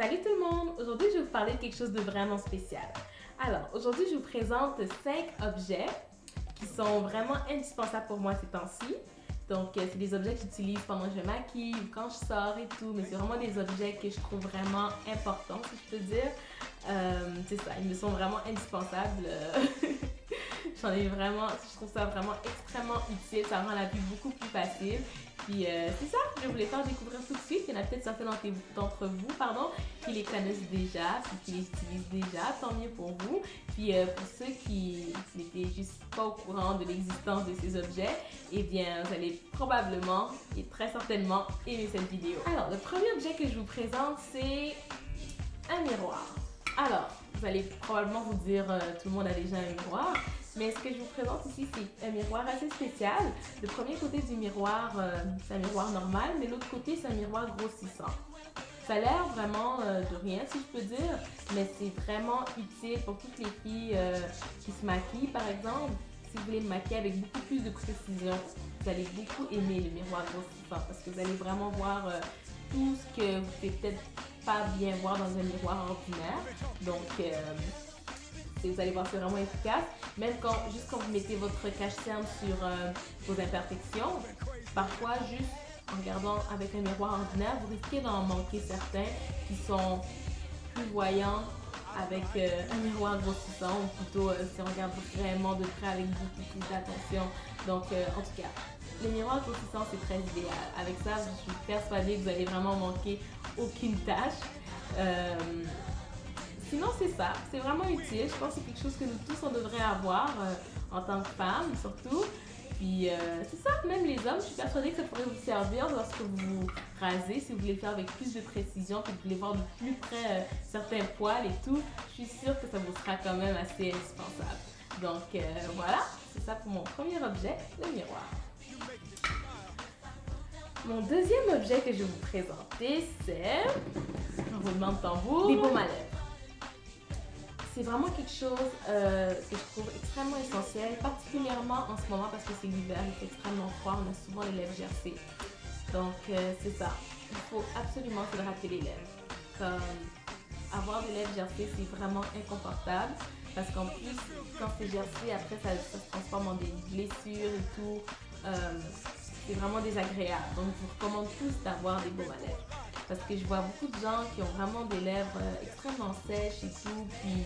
Salut tout le monde! Aujourd'hui, je vais vous parler de quelque chose de vraiment spécial. Alors, aujourd'hui, je vous présente 5 objets qui sont vraiment indispensables pour moi ces temps-ci. Donc, c'est des objets que j'utilise pendant que je maquille ou quand je sors et tout, mais c'est vraiment des objets que je trouve vraiment importants, si je peux dire. C'est ça, ils me sont vraiment indispensables. Je trouve ça vraiment extrêmement utile, ça rend la vie beaucoup plus facile. Puis c'est ça, je voulais faire découvrir tout de suite. Il y en a peut-être certains d'entre vous, qui les connaissent déjà, puis qui les utilisent déjà, tant mieux pour vous. Puis pour ceux qui n'étaient juste pas au courant de l'existence de ces objets, eh bien vous allez probablement et très certainement aimer cette vidéo. Alors, le premier objet que je vous présente, c'est un miroir. Alors, vous allez probablement vous dire, tout le monde a déjà un miroir. Mais ce que je vous présente ici, c'est un miroir assez spécial. Le premier côté du miroir, c'est un miroir normal, mais l'autre côté, c'est un miroir grossissant. Ça a l'air vraiment de rien, si je peux dire, mais c'est vraiment utile pour toutes les filles qui se maquillent, par exemple. Si vous voulez me maquiller avec beaucoup plus de précision, vous allez beaucoup aimer le miroir grossissant parce que vous allez vraiment voir tout ce que vous ne pouvez peut-être pas bien voir dans un miroir ordinaire. Donc, vous allez voir, c'est vraiment efficace. Même juste quand vous mettez votre cache-cerne sur vos imperfections, parfois, juste en regardant avec un miroir ordinaire, vous risquez d'en manquer certains qui sont plus voyants avec un miroir grossissant, ou plutôt si on regarde vraiment de près avec beaucoup plus d'attention. Donc, en tout cas, le miroir grossissant, c'est très idéal. Avec ça, je suis persuadée que vous allez vraiment manquer aucune tâche. Sinon, c'est ça. C'est vraiment utile. Je pense que c'est quelque chose que nous tous, on devrait avoir en tant que femmes, surtout. Puis, c'est ça. Même les hommes, je suis persuadée que ça pourrait vous servir lorsque vous rasez, si vous voulez le faire avec plus de précision, puis que vous voulez voir de plus près certains poils et tout. Je suis sûre que ça vous sera quand même assez indispensable. Donc, voilà. C'est ça pour mon premier objet, le miroir. Mon deuxième objet que je vais vous présenter, c'est... roulement de tambour. Des baumes à lèvres. C'est vraiment quelque chose que je trouve extrêmement essentiel, particulièrement en ce moment parce que c'est l'hiver, il fait extrêmement froid, on a souvent les lèvres gercées. Donc c'est ça, il faut absolument s'hydrater les lèvres. Comme avoir des lèvres gercées, c'est vraiment inconfortable parce qu'en plus, quand c'est gercé, après ça se transforme en des blessures et tout. C'est vraiment désagréable. Donc je vous recommande tous d'avoir des baumes à lèvres. Parce que je vois beaucoup de gens qui ont vraiment des lèvres extrêmement sèches et tout, puis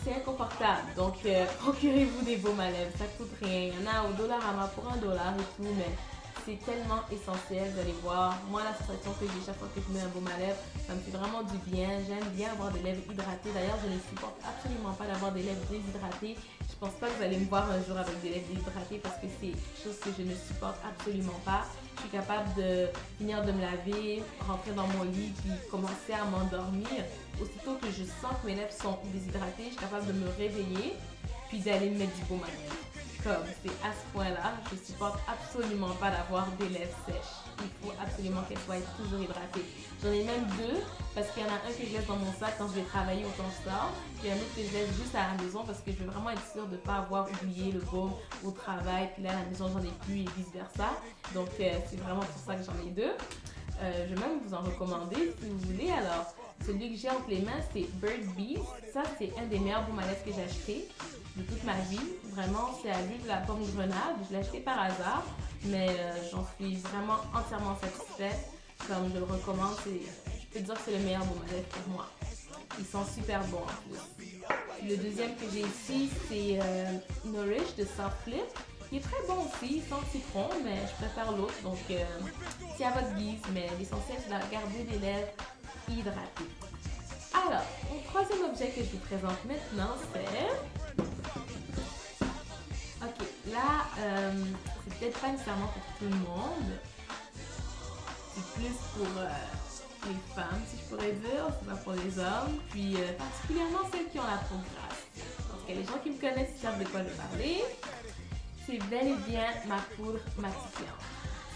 c'est inconfortable. Donc, procurez-vous des baumes à lèvres, ça coûte rien. Il y en a au Dollarama pour $1 et tout, mais c'est tellement essentiel. Vous allez voir, moi la sensation que j'ai chaque fois que je mets un baume à lèvres, ça me fait vraiment du bien. J'aime bien avoir des lèvres hydratées. D'ailleurs, je ne supporte absolument pas d'avoir des lèvres déshydratées. Je pense pas que vous allez me voir un jour avec des lèvres déshydratées parce que c'est quelque chose que je ne supporte absolument pas. Je suis capable de finir de me laver, rentrer dans mon lit puis commencer à m'endormir. Aussitôt que je sens que mes lèvres sont déshydratées, je suis capable de me réveiller puis d'aller me mettre du baume à lèvres. Comme c'est à ce point-là, je supporte absolument pas d'avoir des lèvres sèches. Il faut absolument qu'elles soient toujours hydratées. J'en ai même deux parce qu'il y en a un que je laisse dans mon sac quand je vais travailler ou quand je sors. Puis un autre que je laisse juste à la maison parce que je veux vraiment être sûre de ne pas avoir oublié le baume au travail. Puis là, à la maison, j'en ai plus et vice versa. Donc, c'est vraiment pour ça que j'en ai deux. Je vais même vous en recommander si vous voulez. Alors, celui que j'ai entre les mains, c'est Bird Bees. Ça, c'est un des meilleurs baumes à lèvres que j'ai acheté de toute ma vie. Vraiment, c'est à l'huile de la pomme grenade. Je l'ai acheté par hasard, mais j'en suis vraiment entièrement satisfaite. Comme je le recommande, je peux dire que c'est le meilleur baume à lèvres pour moi. Ils sont super bons en plus. Le deuxième que j'ai ici, c'est Nourish de Soft Lip. Il est très bon aussi, sans citron, mais je préfère l'autre. Donc, c'est à votre guise, mais l'essentiel, c'est de garder des lèvres hydratées. Alors, mon troisième objet que je vous présente maintenant, c'est... Ok, là, c'est peut-être pas nécessairement pour tout le monde. C'est plus pour les femmes, si je pourrais dire. C'est pas pour les hommes. Puis, particulièrement celles qui ont la peau grasse. Parce que les gens qui me connaissent savent de quoi je parler. C'est bel et bien ma poudre matifiante.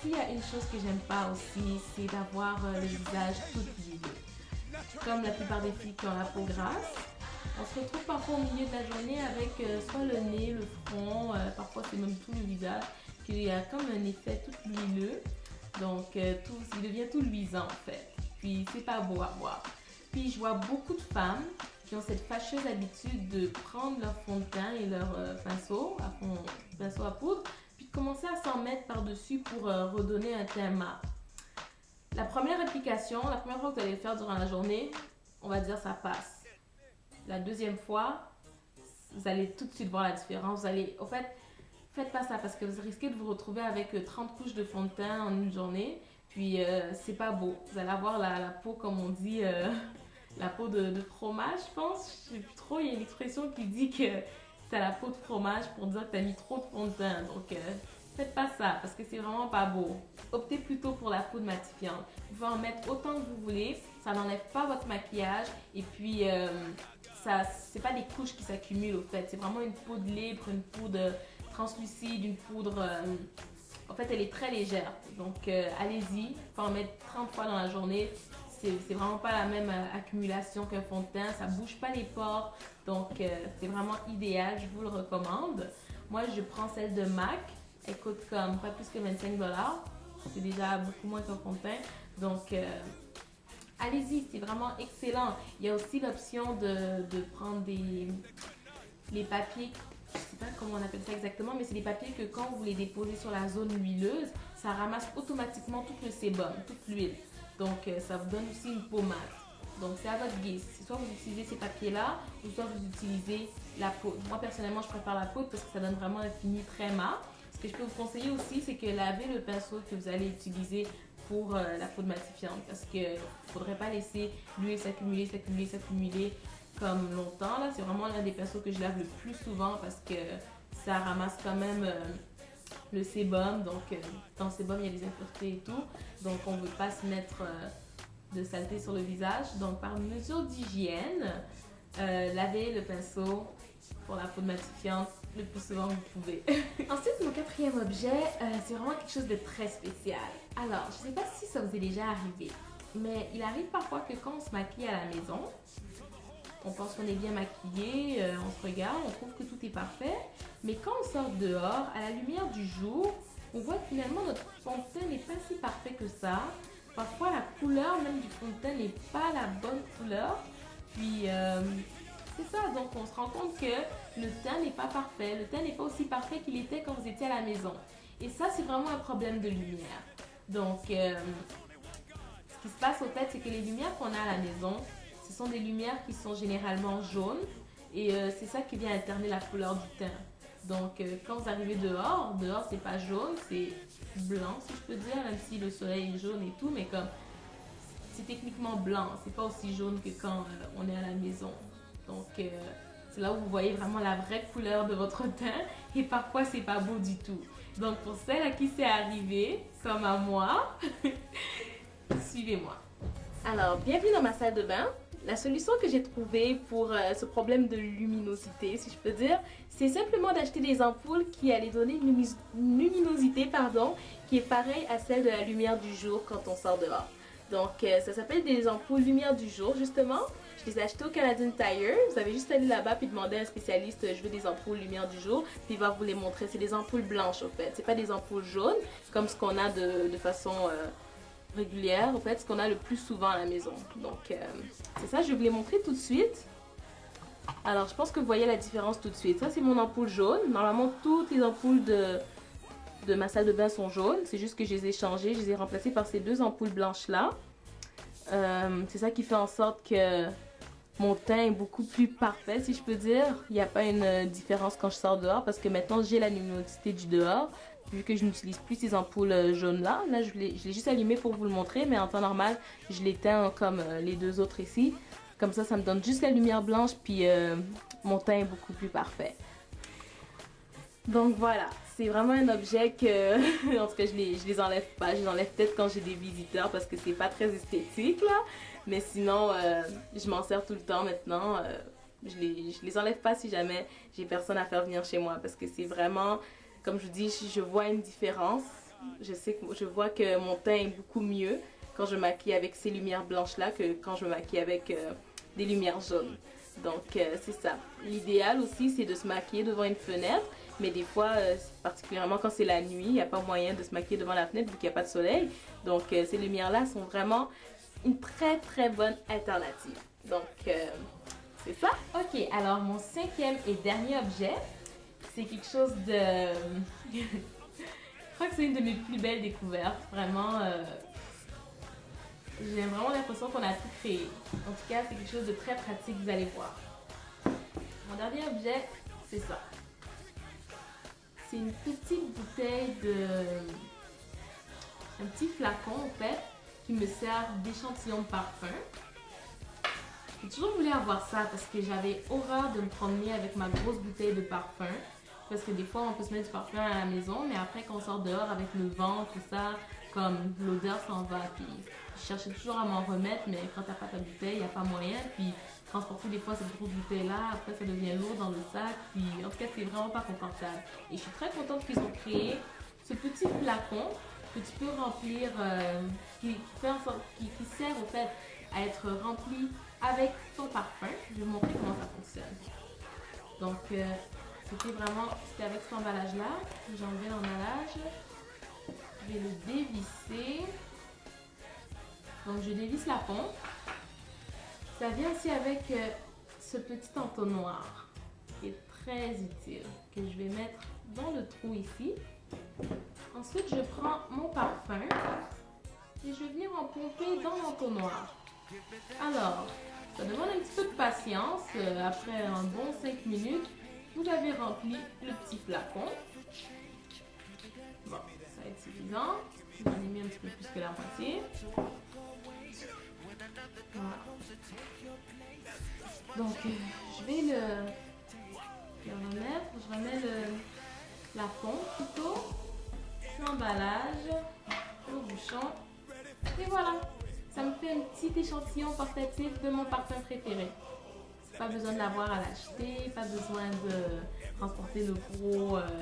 S'il y a une chose que j'aime pas aussi, c'est d'avoir le visage tout huileux. Comme la plupart des filles qui ont la peau grasse, on se retrouve parfois au milieu de la journée avec soit le nez, le front, parfois c'est même tout le visage, qu'il y a comme un effet tout huileux. Donc il devient tout luisant en fait. puis c'est pas beau à voir. Puis je vois beaucoup de femmes qui ont cette fâcheuse habitude de prendre leur fond de teint et leur pinceau à poudre, puis de commencer à s'en mettre par-dessus pour redonner un teint mat. La première application, la première fois que vous allez le faire durant la journée, on va dire ça passe. La deuxième fois, vous allez tout de suite voir la différence. Vous allez, au fait, faites pas ça parce que vous risquez de vous retrouver avec 30 couches de fond de teint en une journée. Puis c'est pas beau. Vous allez avoir la peau, comme on dit, la peau de fromage, je pense. Je sais plus trop, il y a une expression qui dit que t'as la peau de fromage pour dire que t'as mis trop de fond de teint. Donc faites pas ça parce que c'est vraiment pas beau. Optez plutôt pour la poudre matifiante. Vous pouvez en mettre autant que vous voulez. Ça n'enlève pas votre maquillage. Et puis, c'est pas des couches qui s'accumulent au fait. C'est vraiment une poudre libre, une poudre translucide, une poudre... en fait, elle est très légère. Donc, allez-y. Vous pouvez en mettre 30 fois dans la journée. C'est vraiment pas la même accumulation qu'un fond de teint. Ça bouge pas les pores. Donc, c'est vraiment idéal. Je vous le recommande. Moi, je prends celle de MAC. Elle coûte comme pas plus que 25 $. C'est déjà beaucoup moins qu'un fond de teint. Donc, allez-y, c'est vraiment excellent. Il y a aussi l'option de prendre les papiers, je ne sais pas comment on appelle ça exactement, mais c'est des papiers que quand vous les déposez sur la zone huileuse, ça ramasse automatiquement tout le sébum, toute l'huile. Donc, ça vous donne aussi une peau mate. Donc, c'est à votre guise. Soit vous utilisez ces papiers-là, ou soit vous utilisez la poudre. Moi, personnellement, je préfère la poudre parce que ça donne vraiment un fini très mat. Ce que je peux vous conseiller aussi, c'est que lavez le pinceau que vous allez utiliser pour la poudre matifiante parce qu'il ne faudrait pas laisser l'huile s'accumuler comme longtemps. Là, c'est vraiment l'un des pinceaux que je lave le plus souvent parce que ça ramasse quand même le sébum. Donc, dans le sébum, il y a des impuretés et tout. Donc, on ne veut pas se mettre de saleté sur le visage. Donc, par mesure d'hygiène, lavez le pinceau pour la poudre matifiante le plus souvent que vous pouvez. Ensuite, mon quatrième objet, c'est vraiment quelque chose de très spécial. Alors, je ne sais pas si ça vous est déjà arrivé, mais il arrive parfois que quand on se maquille à la maison, on pense qu'on est bien maquillé, on se regarde, on trouve que tout est parfait, mais quand on sort dehors, à la lumière du jour, on voit que finalement notre fond de teint n'est pas si parfait que ça. Parfois, la couleur même du fond de teint n'est pas la bonne couleur. Puis, c'est ça, donc on se rend compte que le teint n'est pas parfait. Le teint n'est pas aussi parfait qu'il était quand vous étiez à la maison. Et ça, c'est vraiment un problème de lumière. Donc, ce qui se passe au fait, c'est que les lumières qu'on a à la maison, ce sont des lumières qui sont généralement jaunes. Et c'est ça qui vient alterner la couleur du teint. Donc, quand vous arrivez dehors c'est pas jaune, c'est blanc, si je peux dire, même si le soleil est jaune et tout, mais comme c'est techniquement blanc, c'est pas aussi jaune que quand on est à la maison. Donc, c'est là où vous voyez vraiment la vraie couleur de votre teint et parfois, c'est pas beau du tout. Donc, pour celles à qui c'est arrivé, comme à moi, suivez-moi. Alors, bienvenue dans ma salle de bain. La solution que j'ai trouvée pour ce problème de luminosité, si je peux dire, c'est simplement d'acheter des ampoules qui allaient donner une luminosité, qui est pareille à celle de la lumière du jour quand on sort dehors. Donc, ça s'appelle des ampoules lumière du jour, justement. Je les ai achetées au Canadian Tire. Vous avez juste aller là-bas puis demander à un spécialiste, je veux des ampoules lumière du jour, puis il va vous les montrer. C'est des ampoules blanches, au fait. C'est pas des ampoules jaunes, comme ce qu'on a de façon régulière, au fait, ce qu'on a le plus souvent à la maison. Donc, c'est ça, je vais vous les montrer tout de suite. Alors, je pense que vous voyez la différence tout de suite. Ça, c'est mon ampoule jaune. Normalement, toutes les ampoules de ma salle de bain sont jaunes. C'est juste que je les ai changées. Je les ai remplacées par ces deux ampoules blanches-là. C'est ça qui fait en sorte que mon teint est beaucoup plus parfait, si je peux dire. Il n'y a pas une différence quand je sors dehors parce que maintenant, j'ai la luminosité du dehors. Vu que je n'utilise plus ces ampoules jaunes-là. Là, je l'ai juste allumé pour vous le montrer, mais en temps normal, je l'éteins comme les deux autres ici. Comme ça me donne juste la lumière blanche, puis mon teint est beaucoup plus parfait. Donc voilà, c'est vraiment un objet que, en tout cas, je les enlève pas. Je les enlève peut-être quand j'ai des visiteurs parce que c'est pas très esthétique, là. Mais sinon, je m'en sers tout le temps maintenant. Je les enlève pas si jamais j'ai personne à faire venir chez moi parce que c'est vraiment... Comme je vous dis, je vois une différence. Je vois que mon teint est beaucoup mieux quand je maquille avec ces lumières blanches-là que quand je me maquille avec des lumières jaunes. Donc, c'est ça. L'idéal aussi, c'est de se maquiller devant une fenêtre. Mais des fois, particulièrement quand c'est la nuit, il n'y a pas moyen de se maquiller devant la fenêtre vu qu'il n'y a pas de soleil. Donc, ces lumières-là sont vraiment une très bonne alternative. Donc, c'est ça. Ok, alors mon cinquième et dernier objet, c'est quelque chose de... Je crois que c'est une de mes plus belles découvertes. Vraiment, j'ai vraiment l'impression qu'on a tout créé. En tout cas, c'est quelque chose de très pratique, vous allez voir. Mon dernier objet, c'est ça. C'est une petite bouteille de... Un petit flacon, en fait, qui me sert d'échantillon de parfum. J'ai toujours voulu avoir ça parce que j'avais horreur de me promener avec ma grosse bouteille de parfum. Parce que des fois, on peut se mettre du parfum à la maison, mais après, quand on sort dehors avec le vent, tout ça, comme l'odeur s'en va. Puis, je cherchais toujours à m'en remettre, mais quand t'as pas ta bouteille, il n'y a pas moyen. Puis, transporter des fois cette grosse bouteille-là, après, ça devient lourd dans le sac. Puis, en tout cas, c'est vraiment pas confortable. Et je suis très contente qu'ils ont créé ce petit flacon que tu peux remplir, qui sert au fait à être rempli avec ton parfum. Je vais vous montrer comment ça fonctionne. Donc, c'était avec cet emballage-là. J'ai enlevé l'emballage. Je vais le dévisser. Donc, je dévisse la pompe. Ça vient aussi avec ce petit entonnoir qui est très utile, que je vais mettre dans le trou ici. Ensuite, je prends mon parfum et je vais venir en pomper dans l'entonnoir. Alors, ça demande un petit peu de patience. Après un bon 5 minutes, vous avez rempli le petit flacon. Bon, ça va être suffisant. J'en ai mis un petit peu plus que la moitié. Voilà. Donc, je vais le remettre. Je remets la pompe plutôt. L'emballage, le bouchon. Et voilà. Ça me fait un petit échantillon portatif de mon parfum préféré. Pas besoin de l'avoir à l'acheter, pas besoin de transporter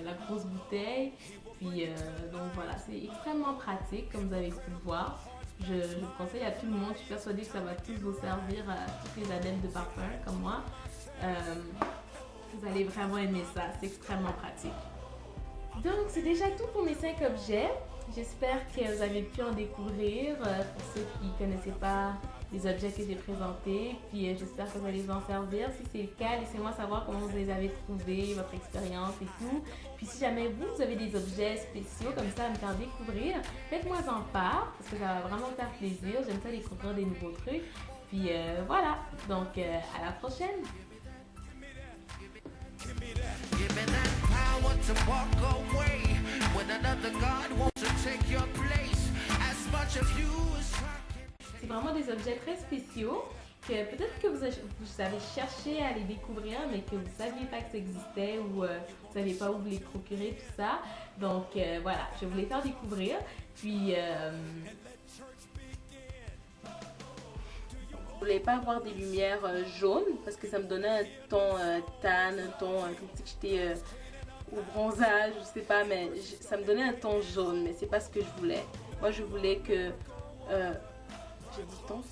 la grosse bouteille. Puis, donc voilà, c'est extrêmement pratique, comme vous avez pu le voir. Je le conseille à tout le monde. Je suis persuadée que ça va tous vous servir à tous les adeptes de parfum comme moi. Vous allez vraiment aimer ça, c'est extrêmement pratique. Donc, c'est déjà tout pour mes 5 objets. J'espère que vous avez pu en découvrir pour ceux qui ne connaissaient pas les objets que j'ai présentés. Puis, j'espère que vous allez vous en servir. Si c'est le cas, laissez-moi savoir comment vous les avez trouvés, votre expérience et tout. Puis, si jamais vous avez des objets spéciaux comme ça à me faire découvrir, faites-moi en part parce que ça va vraiment me faire plaisir. J'aime ça découvrir des nouveaux trucs. Puis, voilà. Donc, à la prochaine! To walk away when another God wants to take your place as much of you as c'est vraiment des objets très spéciaux que peut-être que vous avez cherché à les découvrir mais que vous ne saviez pas que ça existait ou vous ne saviez pas où vous les procurer, tout ça. Donc voilà, je vais vous les faire découvrir. Puis je voulais pas avoir des lumières jaunes parce que ça me donnait un ton tan, un ton comme si j'étais au bronzage, je sais pas, mais ça me donnait un ton jaune, mais c'est pas ce que je voulais. Moi, je voulais que... j'ai dit ton